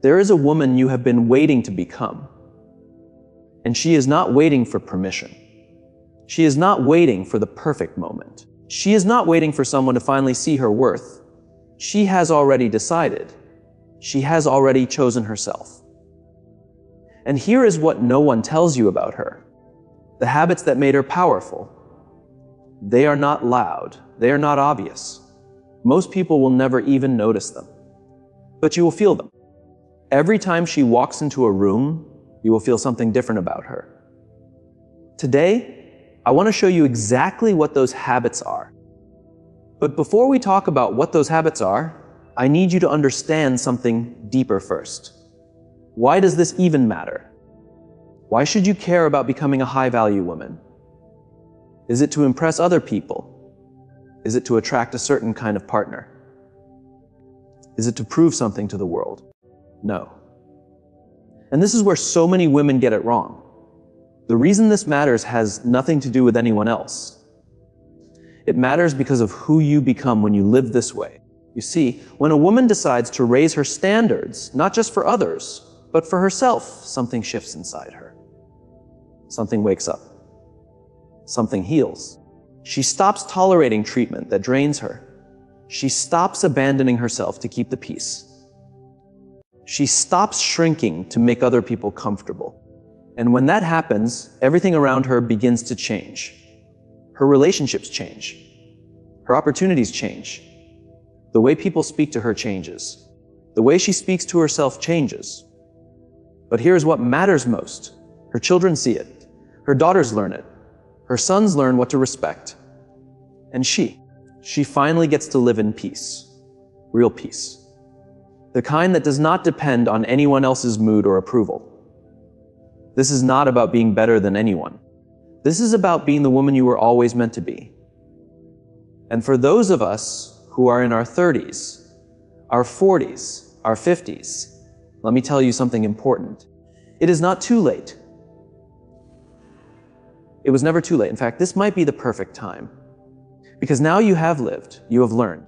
There is a woman you have been waiting to become. And she is not waiting for permission. She is not waiting for the perfect moment. She is not waiting for someone to finally see her worth. She has already decided. She has already chosen herself. And here is what no one tells you about her. The habits that made her powerful. They are not loud. They are not obvious. Most people will never even notice them. But you will feel them. Every time she walks into a room, you will feel something different about her. Today, I want to show you exactly what those habits are. But before we talk about what those habits are, I need you to understand something deeper first. Why does this even matter? Why should you care about becoming a high-value woman? Is it to impress other people? Is it to attract a certain kind of partner? Is it to prove something to the world? No. And this is where so many women get it wrong. The reason this matters has nothing to do with anyone else. It matters because of who you become when you live this way. You see, when a woman decides to raise her standards, not just for others, but for herself, something shifts inside her. Something wakes up. Something heals. She stops tolerating treatment that drains her. She stops abandoning herself to keep the peace. She stops shrinking to make other people comfortable. And when that happens, everything around her begins to change. Her relationships change. Her opportunities change. The way people speak to her changes. The way she speaks to herself changes. But here's what matters most. Her children see it. Her daughters learn it. Her sons learn what to respect. And she finally gets to live in peace. Real peace. The kind that does not depend on anyone else's mood or approval. This is not about being better than anyone. This is about being the woman you were always meant to be. And for those of us who are in our 30s, our 40s, our 50s, let me tell you something important. It is not too late. It was never too late. In fact, this might be the perfect time. Because now you have lived, you have learned.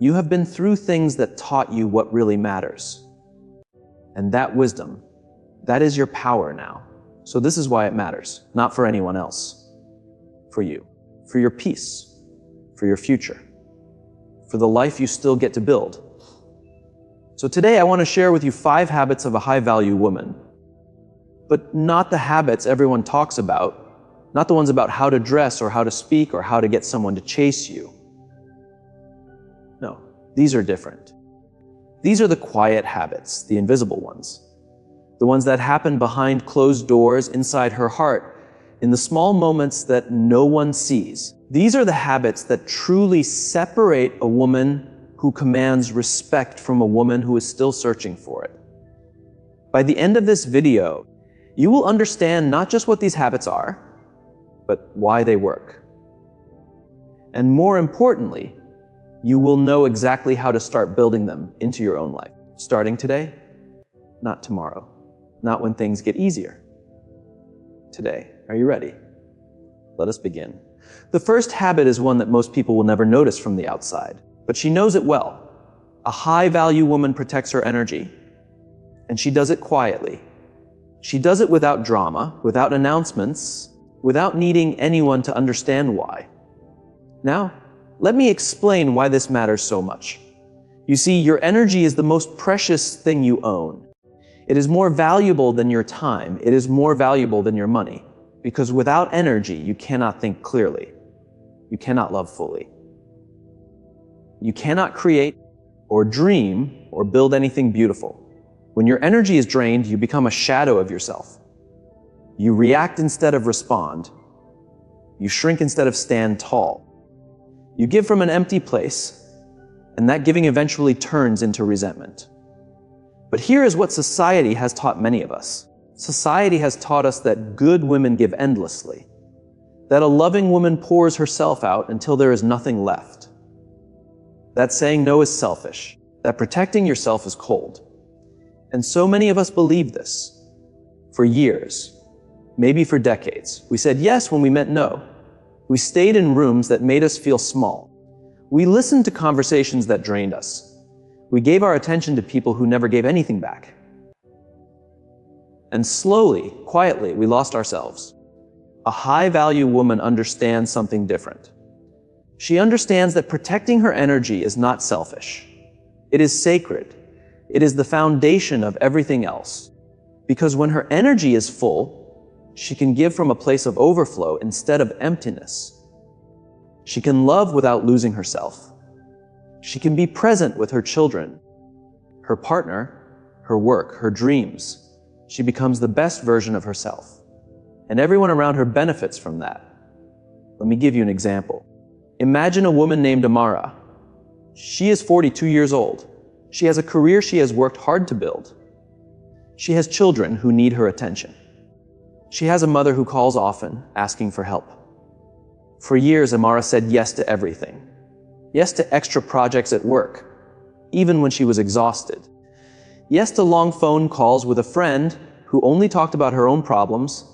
You have been through things that taught you what really matters. And that wisdom, that is your power now. So this is why it matters, not for anyone else. For you, for your peace, for your future, for the life you still get to build. So today I want to share with you 5 habits of a high-value woman. But not the habits everyone talks about, not the ones about how to dress or how to speak or how to get someone to chase you. No, these are different. These are the quiet habits, the invisible ones. The ones that happen behind closed doors inside her heart, in the small moments that no one sees. These are the habits that truly separate a woman who commands respect from a woman who is still searching for it. By the end of this video, you will understand not just what these habits are, but why they work. And more importantly, you will know exactly how to start building them into your own life. Starting today, not tomorrow. Not when things get easier. Today. Are you ready? Let us begin. The first habit is one that most people will never notice from the outside, but she knows it well. A high-value woman protects her energy, and she does it quietly. She does it without drama, without announcements, without needing anyone to understand why. Now, let me explain why this matters so much. You see, your energy is the most precious thing you own. It is more valuable than your time. It is more valuable than your money. Because without energy, you cannot think clearly. You cannot love fully. You cannot create or dream or build anything beautiful. When your energy is drained, you become a shadow of yourself. You react instead of respond. You shrink instead of stand tall. You give from an empty place, and that giving eventually turns into resentment. But here is what society has taught many of us. Society has taught us that good women give endlessly, that a loving woman pours herself out until there is nothing left, that saying no is selfish, that protecting yourself is cold. And so many of us believe this. For years, maybe for decades, we said yes when we meant no. We stayed in rooms that made us feel small. We listened to conversations that drained us. We gave our attention to people who never gave anything back. And slowly, quietly, we lost ourselves. A high-value woman understands something different. She understands that protecting her energy is not selfish. It is sacred. It is the foundation of everything else. Because when her energy is full, she can give from a place of overflow instead of emptiness. She can love without losing herself. She can be present with her children, her partner, her work, her dreams. She becomes the best version of herself. And everyone around her benefits from that. Let me give you an example. Imagine a woman named Amara. She is 42 years old. She has a career she has worked hard to build. She has children who need her attention. She has a mother who calls often, asking for help. For years, Amara said yes to everything. Yes to extra projects at work, even when she was exhausted. Yes to long phone calls with a friend who only talked about her own problems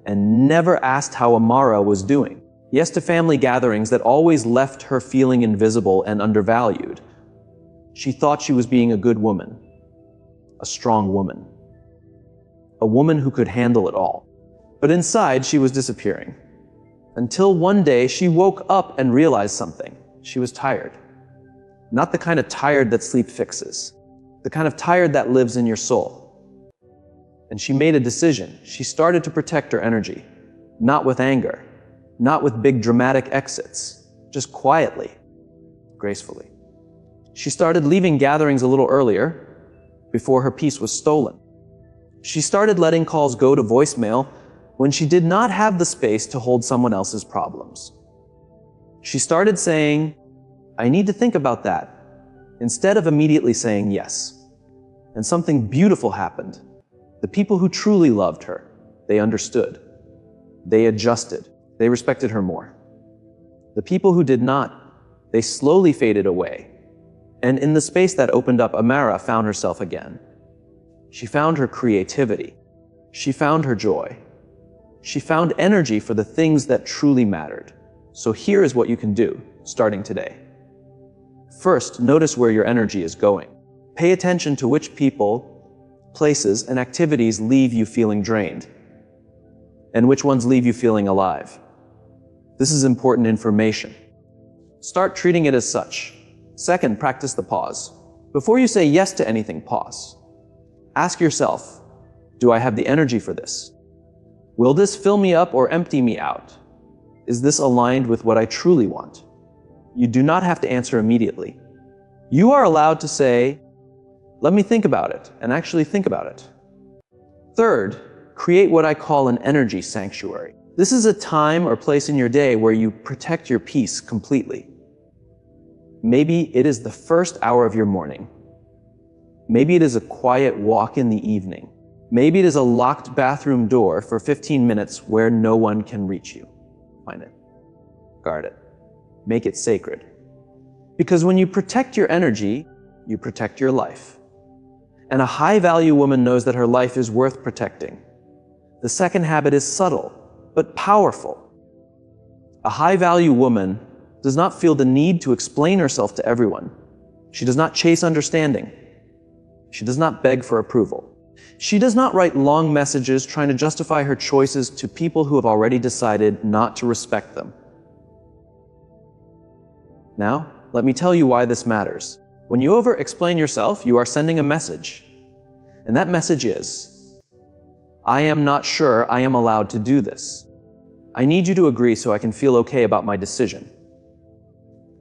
and never asked how Amara was doing. Yes to family gatherings that always left her feeling invisible and undervalued. She thought she was being a good woman, a strong woman, a woman who could handle it all. But inside, she was disappearing. Until one day, she woke up and realized something. She was tired. Not the kind of tired that sleep fixes, the kind of tired that lives in your soul. And she made a decision. She started to protect her energy, not with anger, not with big dramatic exits, just quietly, gracefully. She started leaving gatherings a little earlier, before her peace was stolen. She started letting calls go to voicemail when she did not have the space to hold someone else's problems. She started saying, "I need to think about that," instead of immediately saying yes. And something beautiful happened. The people who truly loved her, they understood. They adjusted. They respected her more. The people who did not, they slowly faded away. And in the space that opened up, Amara found herself again. She found her creativity. She found her joy. She found energy for the things that truly mattered. So here is what you can do, starting today. First, notice where your energy is going. Pay attention to which people, places, and activities leave you feeling drained, and which ones leave you feeling alive. This is important information. Start treating it as such. Second, practice the pause. Before you say yes to anything, pause. Ask yourself, do I have the energy for this? Will this fill me up or empty me out? Is this aligned with what I truly want? You do not have to answer immediately. You are allowed to say, let me think about it, and actually think about it. Third, create what I call an energy sanctuary. This is a time or place in your day where you protect your peace completely. Maybe it is the first hour of your morning. Maybe it is a quiet walk in the evening. Maybe it is a locked bathroom door for 15 minutes where no one can reach you. Find it. Guard it. Make it sacred. Because when you protect your energy, you protect your life. And a high-value woman knows that her life is worth protecting. The second habit is subtle, but powerful. A high-value woman does not feel the need to explain herself to everyone. She does not chase understanding. She does not beg for approval. She does not write long messages trying to justify her choices to people who have already decided not to respect them. Now, let me tell you why this matters. When you over-explain yourself, you are sending a message. And that message is, I am not sure I am allowed to do this. I need you to agree so I can feel okay about my decision.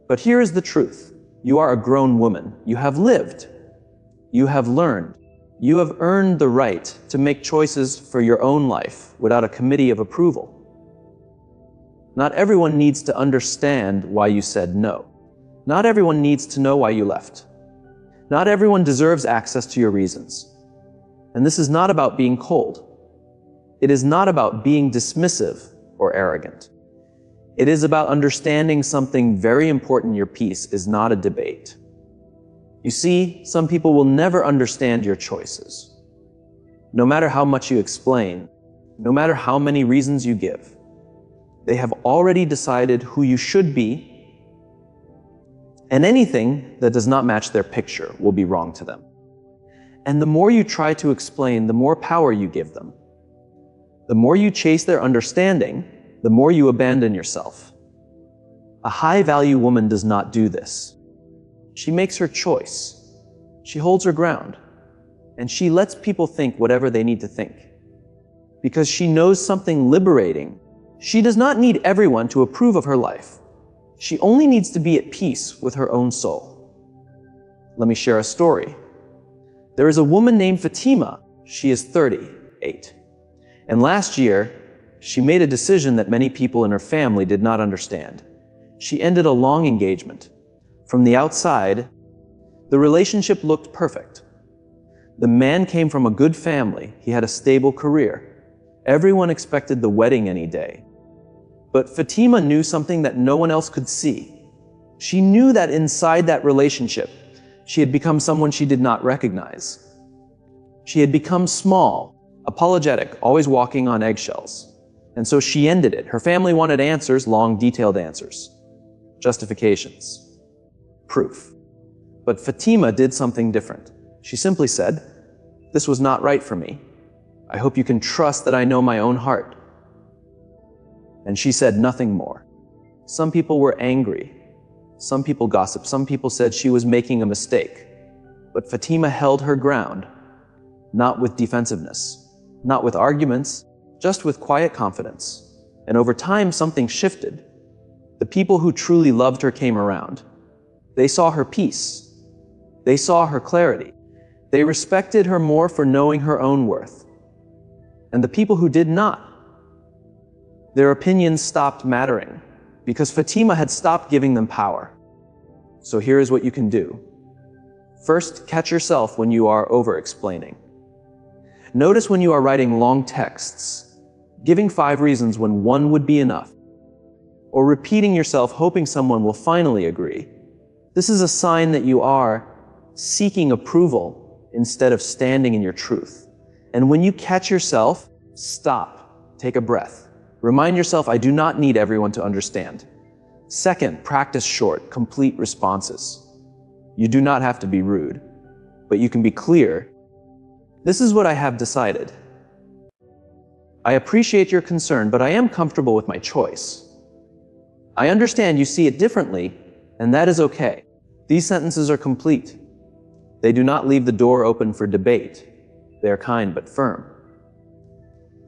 But here is the truth. You are a grown woman. You have lived. You have learned. You have earned the right to make choices for your own life without a committee of approval. Not everyone needs to understand why you said no. Not everyone needs to know why you left. Not everyone deserves access to your reasons. And this is not about being cold. It is not about being dismissive or arrogant. It is about understanding something very important. Your peace is not a debate. You see, some people will never understand your choices. No matter how much you explain, no matter how many reasons you give, they have already decided who you should be, and anything that does not match their picture will be wrong to them. And the more you try to explain, the more power you give them. The more you chase their understanding, the more you abandon yourself. A high-value woman does not do this. She makes her choice. She holds her ground. And she lets people think whatever they need to think. Because she knows something liberating. She does not need everyone to approve of her life. She only needs to be at peace with her own soul. Let me share a story. There is a woman named Fatima. She is 38. And last year, she made a decision that many people in her family did not understand. She ended a long engagement. From the outside, the relationship looked perfect. The man came from a good family. He had a stable career. Everyone expected the wedding any day. But Fatima knew something that no one else could see. She knew that inside that relationship, she had become someone she did not recognize. She had become small, apologetic, always walking on eggshells. And so she ended it. Her family wanted answers, long, detailed answers. Justifications. Proof. But Fatima did something different. She simply said, "This was not right for me. I hope you can trust that I know my own heart." And she said nothing more. Some people were angry. Some people gossiped. Some people said she was making a mistake. But Fatima held her ground, not with defensiveness, not with arguments, just with quiet confidence. And over time, something shifted. The people who truly loved her came around. They saw her peace. They saw her clarity. They respected her more for knowing her own worth. And the people who did not, their opinions stopped mattering because Fatima had stopped giving them power. So here is what you can do. First, catch yourself when you are over-explaining. Notice when you are writing long texts, giving 5 reasons when 1 would be enough, or repeating yourself hoping someone will finally agree. This is a sign that you are seeking approval instead of standing in your truth. And when you catch yourself, stop, take a breath. Remind yourself, I do not need everyone to understand. Second, practice short, complete responses. You do not have to be rude, but you can be clear. This is what I have decided. I appreciate your concern, but I am comfortable with my choice. I understand you see it differently, and that is okay. These sentences are complete. They do not leave the door open for debate. They are kind but firm.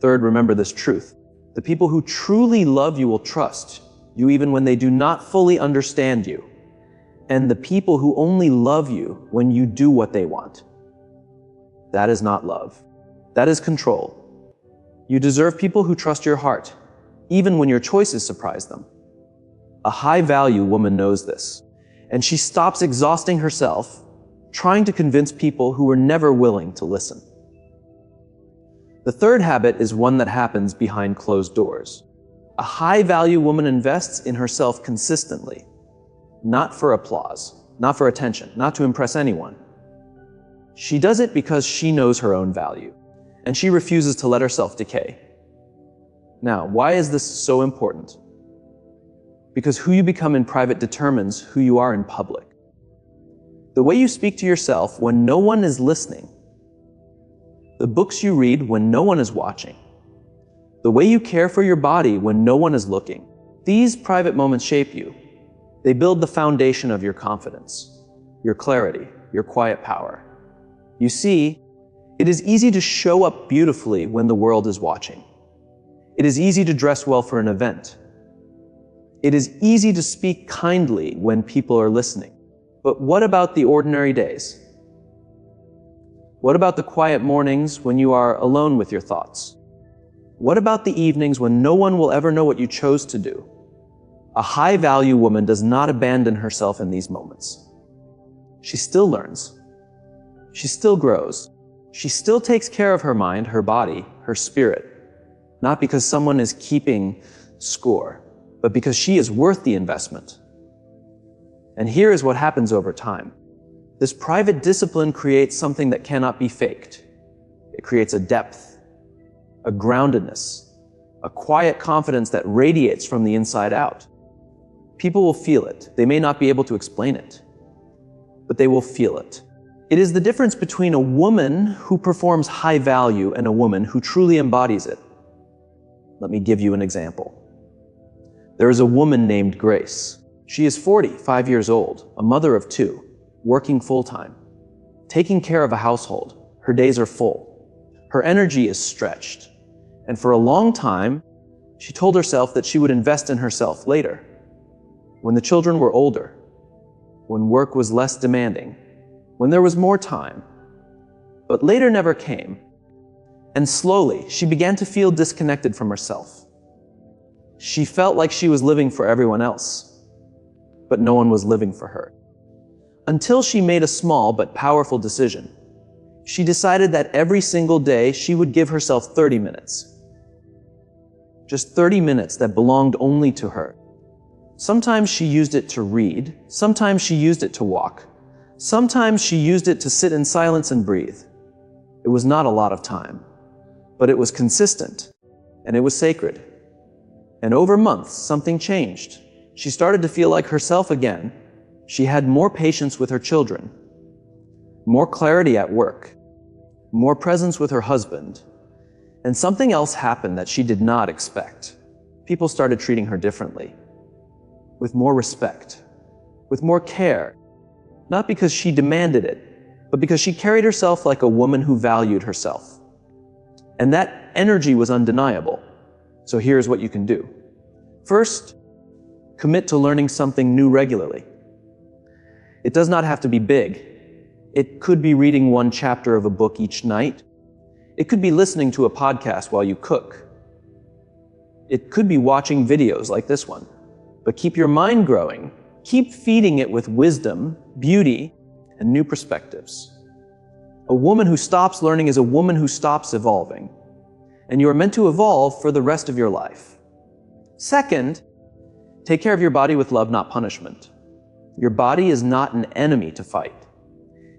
Third, remember this truth. The people who truly love you will trust you even when they do not fully understand you. And the people who only love you when you do what they want. That is not love. That is control. You deserve people who trust your heart, even when your choices surprise them. A high-value woman knows this, and she stops exhausting herself trying to convince people who were never willing to listen. The third habit is one that happens behind closed doors. A high-value woman invests in herself consistently, not for applause, not for attention, not to impress anyone. She does it because she knows her own value, and she refuses to let herself decay. Now, why is this so important? Because who you become in private determines who you are in public. The way you speak to yourself when no one is listening, the books you read when no one is watching, the way you care for your body when no one is looking, these private moments shape you. They build the foundation of your confidence, your clarity, your quiet power. You see, it is easy to show up beautifully when the world is watching. It is easy to dress well for an event. It is easy to speak kindly when people are listening. But what about the ordinary days? What about the quiet mornings when you are alone with your thoughts? What about the evenings when no one will ever know what you chose to do? A high-value woman does not abandon herself in these moments. She still learns. She still grows. She still takes care of her mind, her body, her spirit. Not because someone is keeping score, but because she is worth the investment. And here is what happens over time. This private discipline creates something that cannot be faked. It creates a depth, a groundedness, a quiet confidence that radiates from the inside out. People will feel it. They may not be able to explain it, but they will feel it. It is the difference between a woman who performs high value and a woman who truly embodies it. Let me give you an example. There is a woman named Grace. She is 45 years old, a mother of 2, working full-time, taking care of a household. Her days are full. Her energy is stretched. And for a long time, she told herself that she would invest in herself later, when the children were older, when work was less demanding, when there was more time. But later never came. And slowly, she began to feel disconnected from herself. She felt like she was living for everyone else, but no one was living for her. Until she made a small but powerful decision. She decided that every single day she would give herself 30 minutes. Just 30 minutes that belonged only to her. Sometimes she used it to read, sometimes she used it to walk, sometimes she used it to sit in silence and breathe. It was not a lot of time, but it was consistent, and it was sacred. And over months, something changed. She started to feel like herself again. She had more patience with her children, more clarity at work, more presence with her husband. And something else happened that she did not expect. People started treating her differently, with more respect, with more care, not because she demanded it, but because she carried herself like a woman who valued herself. And that energy was undeniable. So here's what you can do. First, commit to learning something new regularly. It does not have to be big. It could be reading one chapter of a book each night. It could be listening to a podcast while you cook. It could be watching videos like this one. But keep your mind growing. Keep feeding it with wisdom, beauty, and new perspectives. A woman who stops learning is a woman who stops evolving. And you are meant to evolve for the rest of your life. Second, take care of your body with love, not punishment. Your body is not an enemy to fight.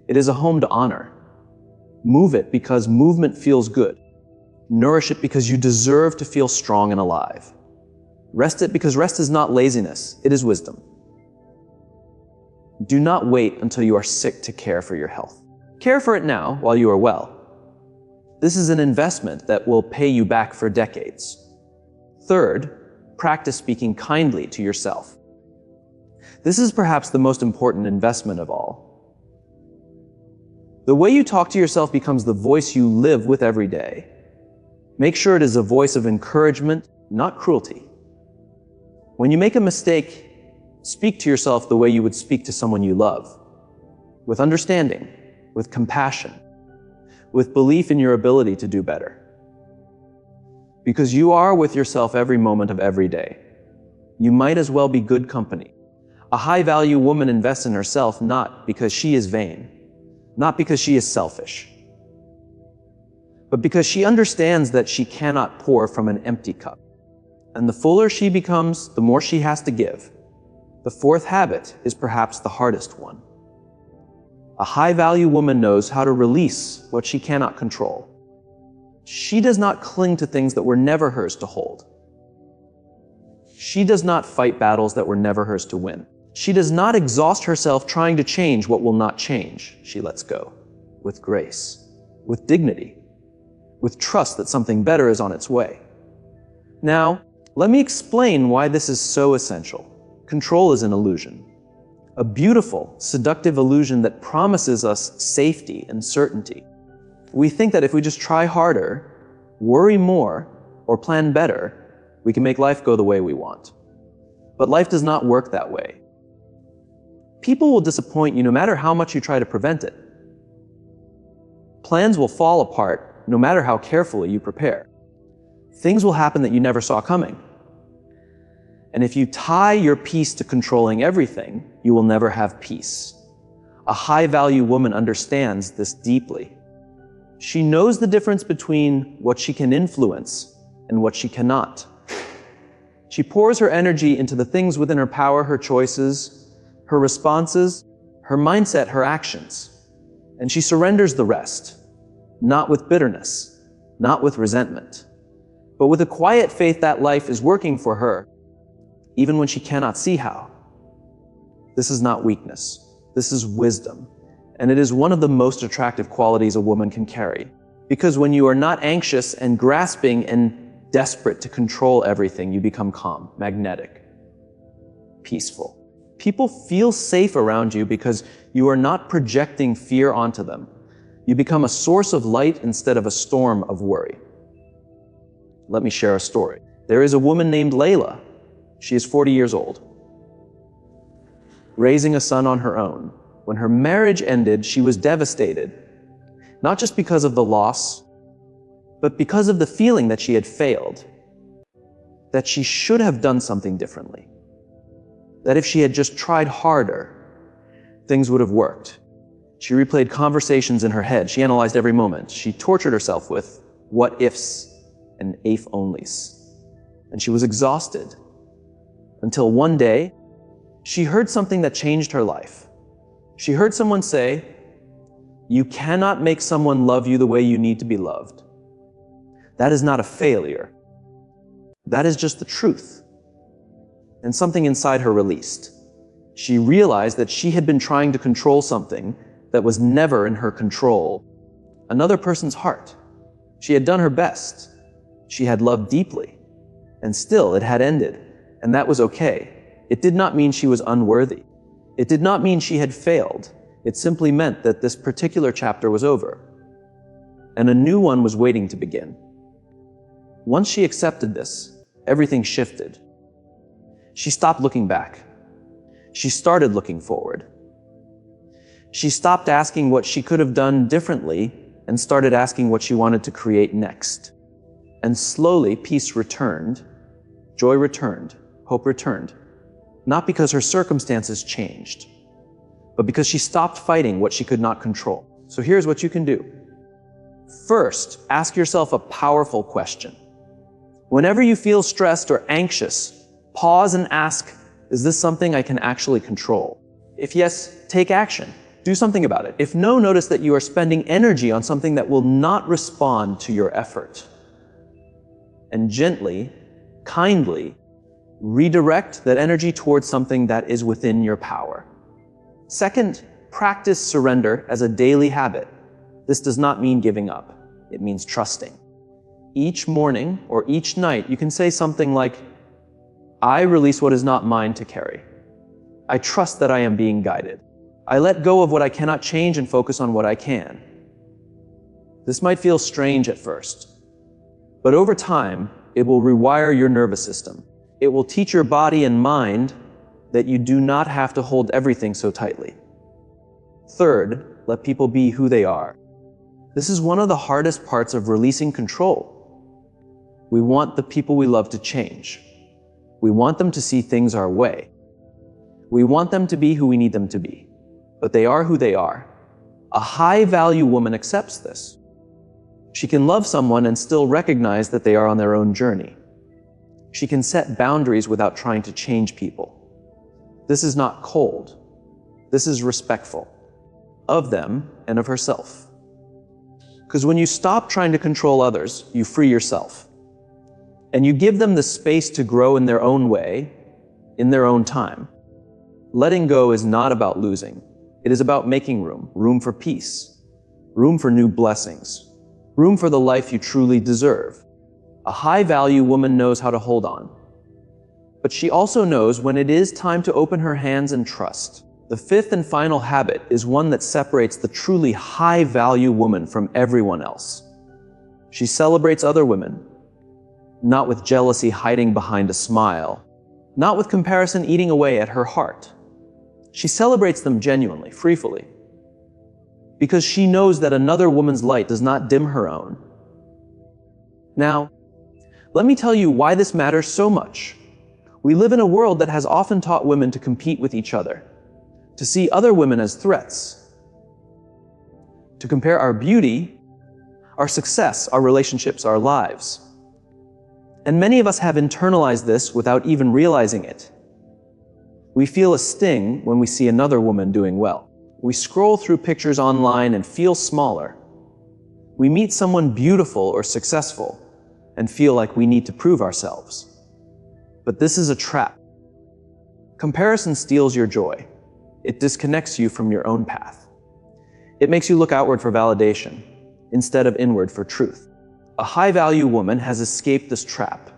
It is a home to honor. Move it because movement feels good. Nourish it because you deserve to feel strong and alive. Rest it because rest is not laziness, it is wisdom. Do not wait until you are sick to care for your health. Care for it now while you are well. This is an investment that will pay you back for decades. Third, practice speaking kindly to yourself. This is perhaps the most important investment of all. The way you talk to yourself becomes the voice you live with every day. Make sure it is a voice of encouragement, not cruelty. When you make a mistake, speak to yourself the way you would speak to someone you love, with understanding, with compassion, with belief in your ability to do better. Because you are with yourself every moment of every day. You might as well be good company. A high-value woman invests in herself not because she is vain, not because she is selfish, but because she understands that she cannot pour from an empty cup. And the fuller she becomes, the more she has to give. The fourth habit is perhaps the hardest one. A high-value woman knows how to release what she cannot control. She does not cling to things that were never hers to hold. She does not fight battles that were never hers to win. She does not exhaust herself trying to change what will not change. She lets go with grace, with dignity, with trust that something better is on its way. Now, let me explain why this is so essential. Control is an illusion. A beautiful, seductive illusion that promises us safety and certainty. We think that if we just try harder, worry more, or plan better, we can make life go the way we want. But life does not work that way. People will disappoint you no matter how much you try to prevent it. Plans will fall apart no matter how carefully you prepare. Things will happen that you never saw coming. And if you tie your peace to controlling everything, you will never have peace. A high-value woman understands this deeply. She knows the difference between what she can influence and what she cannot. She pours her energy into the things within her power, her choices, her responses, her mindset, her actions. And she surrenders the rest, not with bitterness, not with resentment, but with a quiet faith that life is working for her, even when she cannot see how. This is not weakness. This is wisdom. And it is one of the most attractive qualities a woman can carry. Because when you are not anxious and grasping and desperate to control everything, you become calm, magnetic, peaceful. People feel safe around you because you are not projecting fear onto them. You become a source of light instead of a storm of worry. Let me share a story. There is a woman named Layla. She is 40 years old, raising a son on her own. When her marriage ended, she was devastated, not just because of the loss, but because of the feeling that she had failed, that she should have done something differently, that if she had just tried harder, things would have worked. She replayed conversations in her head. She analyzed every moment. She tortured herself with what ifs and if onlys. And she was exhausted until one day she heard something that changed her life. She heard someone say, "You cannot make someone love you the way you need to be loved. That is not a failure. That is just the truth." And something inside her released. She realized that she had been trying to control something that was never in her control. Another person's heart. She had done her best. She had loved deeply. And still it had ended. And that was okay. It did not mean she was unworthy. It did not mean she had failed. It simply meant that this particular chapter was over. And a new one was waiting to begin. Once she accepted this, everything shifted. She stopped looking back. She started looking forward. She stopped asking what she could have done differently and started asking what she wanted to create next. And slowly, peace returned, joy returned, hope returned. Not because her circumstances changed, but because she stopped fighting what she could not control. So here's what you can do. First, ask yourself a powerful question. Whenever you feel stressed or anxious, pause and ask, is this something I can actually control? If yes, take action. Do something about it. If no, notice that you are spending energy on something that will not respond to your effort. And gently, kindly, redirect that energy towards something that is within your power. Second, practice surrender as a daily habit. This does not mean giving up. It means trusting. Each morning or each night, you can say something like, I release what is not mine to carry. I trust that I am being guided. I let go of what I cannot change and focus on what I can. This might feel strange at first, but over time, it will rewire your nervous system. It will teach your body and mind that you do not have to hold everything so tightly. Third, let people be who they are. This is one of the hardest parts of releasing control. We want the people we love to change. We want them to see things our way. We want them to be who we need them to be. But they are who they are. A high-value woman accepts this. She can love someone and still recognize that they are on their own journey. She can set boundaries without trying to change people. This is not cold. This is respectful of them and of herself. Because when you stop trying to control others, you free yourself. And you give them the space to grow in their own way, in their own time. Letting go is not about losing. It is about making room for peace, room for new blessings, room for the life you truly deserve. A high-value woman knows how to hold on. But she also knows when it is time to open her hands and trust. The fifth and final habit is one that separates the truly high-value woman from everyone else. She celebrates other women, not with jealousy hiding behind a smile, not with comparison eating away at her heart. She celebrates them genuinely, freely, because she knows that another woman's light does not dim her own. Now, let me tell you why this matters so much. We live in a world that has often taught women to compete with each other, to see other women as threats, to compare our beauty, our success, our relationships, our lives. And many of us have internalized this without even realizing it. We feel a sting when we see another woman doing well. We scroll through pictures online and feel smaller. We meet someone beautiful or successful and feel like we need to prove ourselves. But this is a trap. Comparison steals your joy. It disconnects you from your own path. It makes you look outward for validation instead of inward for truth. A high-value woman has escaped this trap.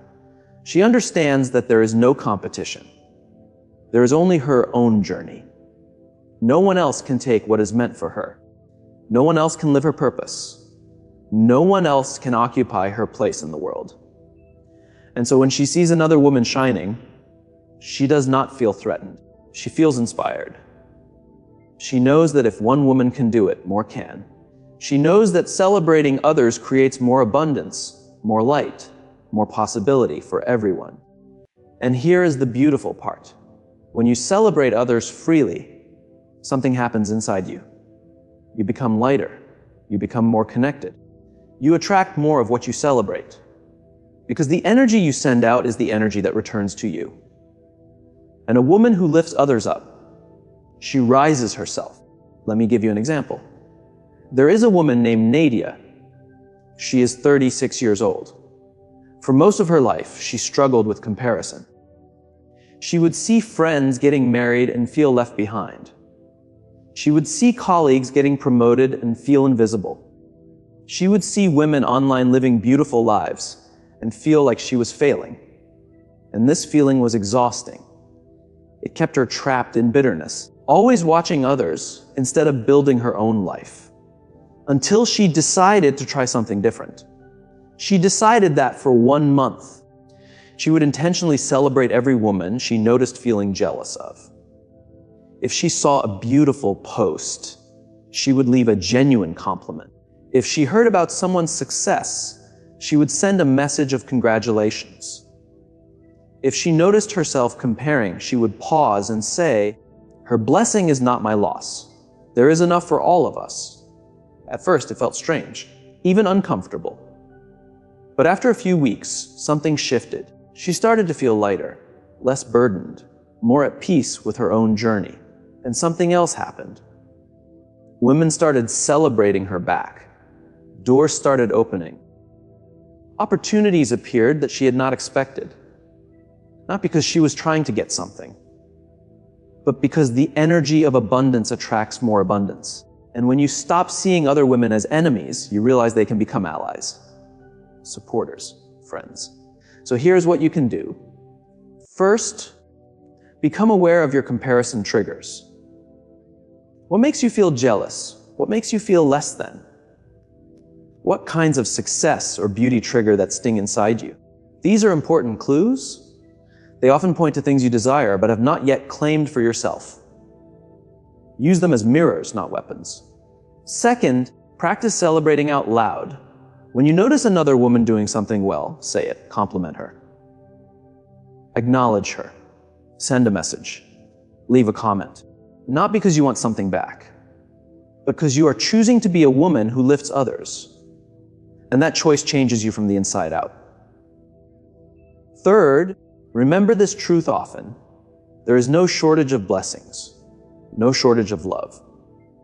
She understands that there is no competition. There is only her own journey. No one else can take what is meant for her. No one else can live her purpose. No one else can occupy her place in the world. And so when she sees another woman shining, she does not feel threatened. She feels inspired. She knows that if one woman can do it, more can. She knows that celebrating others creates more abundance, more light, more possibility for everyone. And here is the beautiful part. When you celebrate others freely, something happens inside you. You become lighter. You become more connected. You attract more of what you celebrate. Because the energy you send out is the energy that returns to you. And a woman who lifts others up, she rises herself. Let me give you an example. There is a woman named Nadia. She is 36 years old. For most of her life, she struggled with comparison. She would see friends getting married and feel left behind. She would see colleagues getting promoted and feel invisible. She would see women online living beautiful lives and feel like she was failing. And this feeling was exhausting. It kept her trapped in bitterness, always watching others instead of building her own life. Until she decided to try something different. She decided that for 1 month, she would intentionally celebrate every woman she noticed feeling jealous of. If she saw a beautiful post, she would leave a genuine compliment. If she heard about someone's success, she would send a message of congratulations. If she noticed herself comparing, she would pause and say, "Her blessing is not my loss. There is enough for all of us." At first, it felt strange, even uncomfortable. But after a few weeks, something shifted. She started to feel lighter, less burdened, more at peace with her own journey. And something else happened. Women started celebrating her back. Doors started opening. Opportunities appeared that she had not expected. Not because she was trying to get something, but because the energy of abundance attracts more abundance. And when you stop seeing other women as enemies, you realize they can become allies, supporters, friends. So here's what you can do. First, become aware of your comparison triggers. What makes you feel jealous? What makes you feel less than? What kinds of success or beauty trigger that sting inside you? These are important clues. They often point to things you desire but have not yet claimed for yourself. Use them as mirrors, not weapons. Second, practice celebrating out loud. When you notice another woman doing something well, say it, compliment her. Acknowledge her. Send a message. Leave a comment. Not because you want something back, but because you are choosing to be a woman who lifts others. And that choice changes you from the inside out. Third, remember this truth often. There is no shortage of blessings, no shortage of love,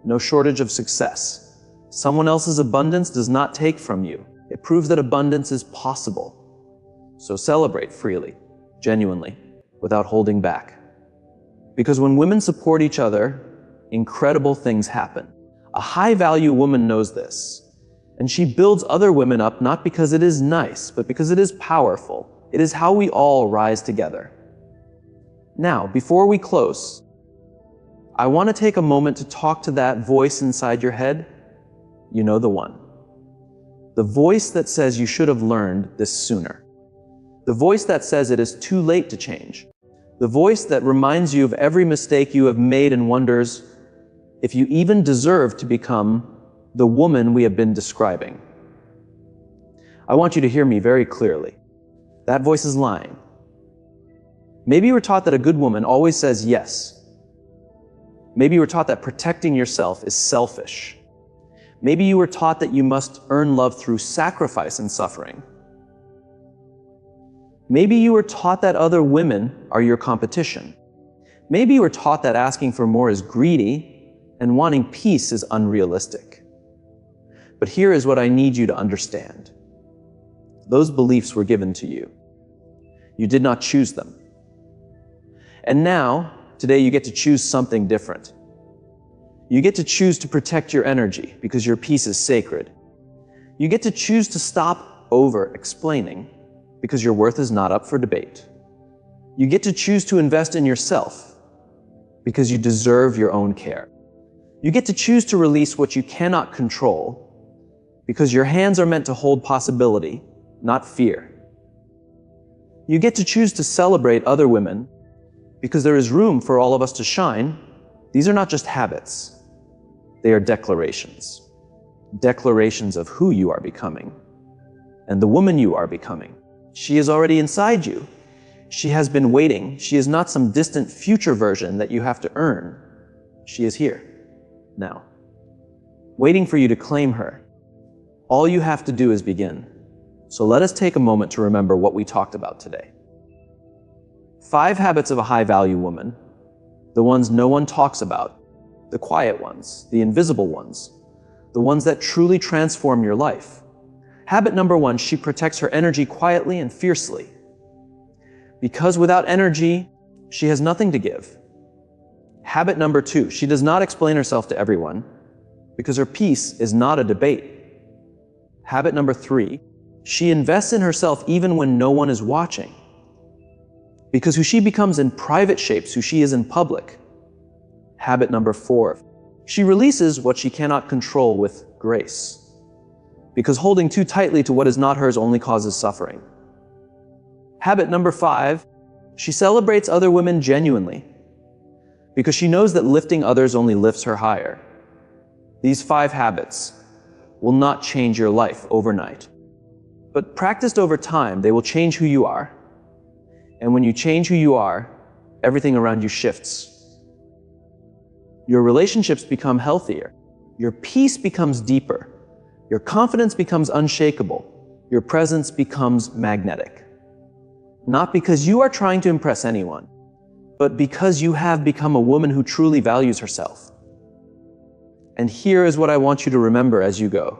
no shortage of success. Someone else's abundance does not take from you. It proves that abundance is possible. So celebrate freely, genuinely, without holding back. Because when women support each other, incredible things happen. A high-value woman knows this. And she builds other women up not because it is nice, but because it is powerful. It is how we all rise together. Now, before we close, I want to take a moment to talk to that voice inside your head. You know the one. The voice that says you should have learned this sooner. The voice that says it is too late to change. The voice that reminds you of every mistake you have made and wonders if you even deserve to become the woman we have been describing. I want you to hear me very clearly. That voice is lying. Maybe you were taught that a good woman always says yes. Maybe you were taught that protecting yourself is selfish. Maybe you were taught that you must earn love through sacrifice and suffering. Maybe you were taught that other women are your competition. Maybe you were taught that asking for more is greedy and wanting peace is unrealistic. But here is what I need you to understand. Those beliefs were given to you. You did not choose them. And now, today you get to choose something different. You get to choose to protect your energy because your peace is sacred. You get to choose to stop over-explaining because your worth is not up for debate. You get to choose to invest in yourself because you deserve your own care. You get to choose to release what you cannot control because your hands are meant to hold possibility, not fear. You get to choose to celebrate other women because there is room for all of us to shine. These are not just habits. They are declarations. Declarations of who you are becoming and the woman you are becoming. She is already inside you. She has been waiting. She is not some distant future version that you have to earn. She is here, now, waiting for you to claim her. All you have to do is begin. So let us take a moment to remember what we talked about today. 5 habits of a high-value woman, the ones no one talks about, the quiet ones, the invisible ones, the ones that truly transform your life. Habit number 1, she protects her energy quietly and fiercely. Because without energy, she has nothing to give. Habit number 2, she does not explain herself to everyone because her peace is not a debate. Habit number 3, she invests in herself even when no one is watching. Because who she becomes in private shapes who she is in public. Habit number 4, she releases what she cannot control with grace. Because holding too tightly to what is not hers only causes suffering. Habit number 5, she celebrates other women genuinely. Because she knows that lifting others only lifts her higher. These 5 habits will not change your life overnight. But practiced over time, they will change who you are. And when you change who you are, everything around you shifts. Your relationships become healthier. Your peace becomes deeper. Your confidence becomes unshakable. Your presence becomes magnetic. Not because you are trying to impress anyone, but because you have become a woman who truly values herself. And here is what I want you to remember as you go.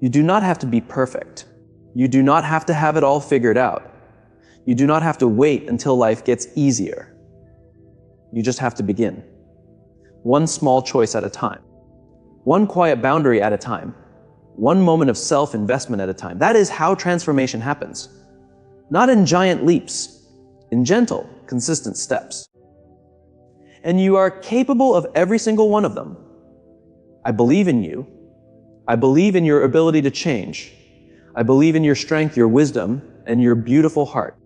You do not have to be perfect. You do not have to have it all figured out. You do not have to wait until life gets easier. You just have to begin. One small choice at a time. One quiet boundary at a time. One moment of self-investment at a time. That is how transformation happens. Not in giant leaps, in gentle, consistent steps. And you are capable of every single one of them. I believe in you. I believe in your ability to change. I believe in your strength, your wisdom, and your beautiful heart.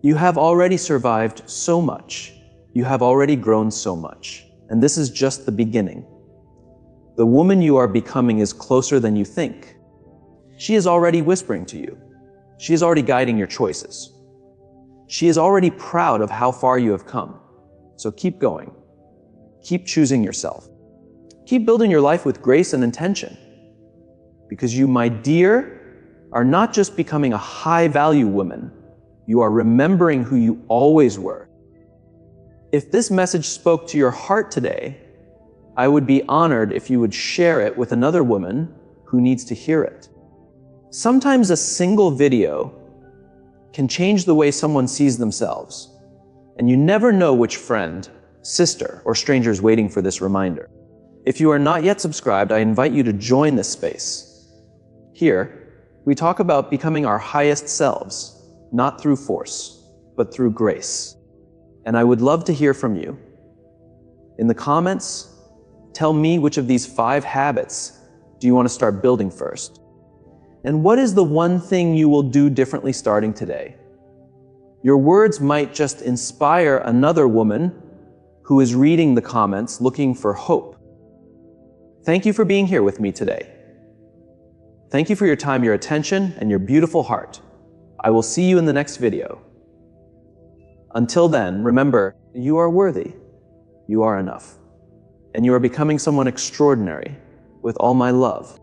You have already survived so much. You have already grown so much. And this is just the beginning. The woman you are becoming is closer than you think. She is already whispering to you. She is already guiding your choices. She is already proud of how far you have come. So keep going. Keep choosing yourself. Keep building your life with grace and intention. Because you, my dear, are not just becoming a high-value woman. You are remembering who you always were. If this message spoke to your heart today, I would be honored if you would share it with another woman who needs to hear it. Sometimes a single video can change the way someone sees themselves, and you never know which friend, sister, or stranger is waiting for this reminder. If you are not yet subscribed, I invite you to join this space. Here, we talk about becoming our highest selves, not through force, but through grace. And I would love to hear from you. In the comments, tell me which of these 5 habits do you want to start building first? And what is the one thing you will do differently starting today? Your words might just inspire another woman who is reading the comments looking for hope. Thank you for being here with me today. Thank you for your time, your attention, and your beautiful heart. I will see you in the next video. Until then, remember, you are worthy. You are enough. And you are becoming someone extraordinary with all my love.